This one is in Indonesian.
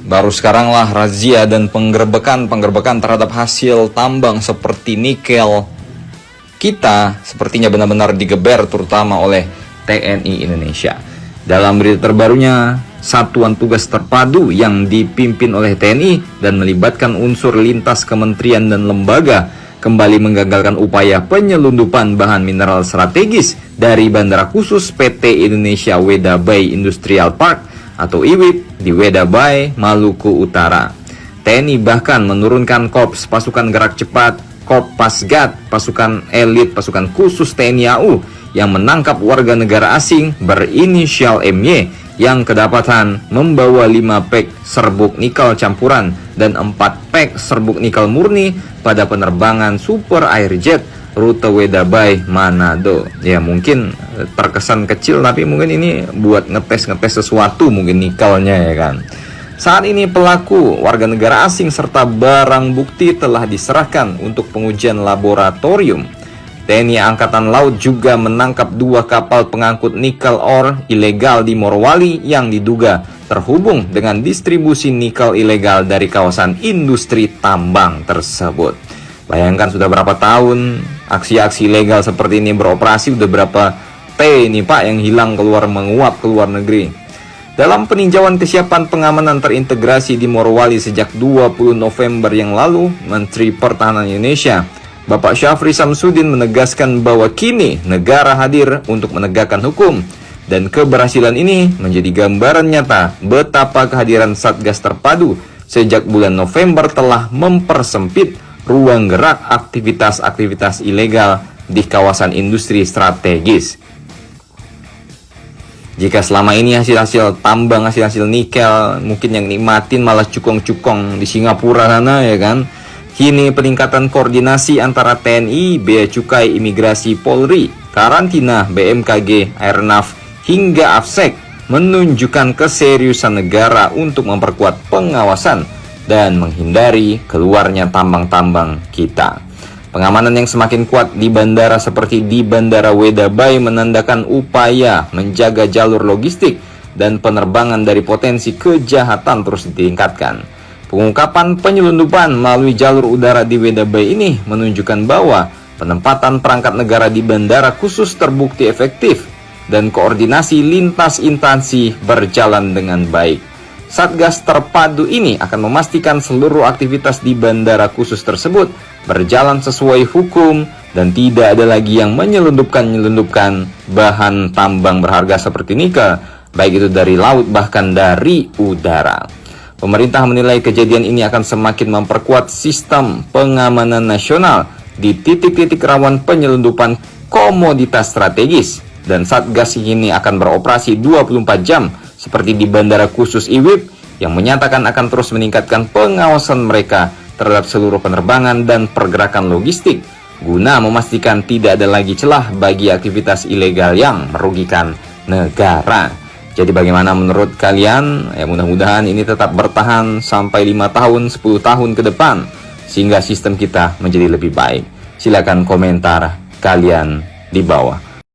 Baru sekarang lah razia dan penggerbekan terhadap hasil tambang seperti nikel kita sepertinya benar-benar digeber terutama oleh TNI Indonesia. Dalam berita terbarunya, Satuan Tugas Terpadu yang dipimpin oleh TNI dan melibatkan unsur lintas kementerian dan lembaga kembali menggagalkan upaya penyelundupan bahan mineral strategis dari Bandara Khusus PT Indonesia Weda Bay Industrial Park atau IWIP di Weda Bay, Maluku Utara. TNI bahkan menurunkan Korps Pasukan Gerak Cepat, Kopasgat, pasukan elit, pasukan khusus TNI AU yang menangkap warga negara asing berinisial MY yang kedapatan membawa 5 pek serbuk nikel campuran dan 4 pek serbuk nikel murni pada penerbangan Super Airjet rute Weda Bay Manado. Ya mungkin terkesan kecil tapi mungkin ini buat ngetes sesuatu mungkin nikelnya ya kan. Saat ini pelaku warga negara asing serta barang bukti telah diserahkan untuk pengujian laboratorium. TNI Angkatan Laut juga menangkap 2 kapal pengangkut nikel ore ilegal di Morowali yang diduga terhubung dengan distribusi nikel ilegal dari kawasan industri tambang tersebut. Bayangkan sudah berapa tahun aksi-aksi ilegal seperti ini beroperasi, udah berapa T ini Pak yang hilang menguap ke luar negeri. Dalam peninjauan kesiapan pengamanan terintegrasi di Morowali sejak 20 November yang lalu, Menteri Pertahanan Indonesia Bapak Syafri Samsudin menegaskan bahwa kini negara hadir untuk menegakkan hukum. Dan keberhasilan ini menjadi gambaran nyata betapa kehadiran Satgas Terpadu sejak bulan November telah mempersempit ruang gerak aktivitas-aktivitas ilegal di kawasan industri strategis. Jika selama ini hasil-hasil tambang, hasil-hasil nikel mungkin yang nikmatin malah cukong-cukong di Singapura sana ya kan. Kini peningkatan koordinasi antara TNI, Bea Cukai, Imigrasi, Polri, Karantina, BMKG, Airnav, hingga AFSEK menunjukkan keseriusan negara untuk memperkuat pengawasan dan menghindari keluarnya tambang-tambang kita. Pengamanan yang semakin kuat di bandara seperti di Bandara Weda Bay menandakan upaya menjaga jalur logistik dan penerbangan dari potensi kejahatan terus ditingkatkan. Pengungkapan penyelundupan melalui jalur udara di Weda Bay ini menunjukkan bahwa penempatan perangkat negara di bandara khusus terbukti efektif dan koordinasi lintas instansi berjalan dengan baik. Satgas Terpadu ini akan memastikan seluruh aktivitas di bandara khusus tersebut berjalan sesuai hukum dan tidak ada lagi yang menyelundupkan bahan tambang berharga seperti nikel, baik itu dari laut bahkan dari udara. Pemerintah menilai kejadian ini akan semakin memperkuat sistem pengamanan nasional di titik-titik rawan penyelundupan komoditas strategis, dan Satgas ini akan beroperasi 24 jam seperti di Bandara Khusus IWIP yang menyatakan akan terus meningkatkan pengawasan mereka terhadap seluruh penerbangan dan pergerakan logistik guna memastikan tidak ada lagi celah bagi aktivitas ilegal yang merugikan negara. Jadi bagaimana menurut kalian? Ya mudah-mudahan ini tetap bertahan sampai 5 tahun, 10 tahun ke depan sehingga sistem kita menjadi lebih baik. Silakan komentar kalian di bawah.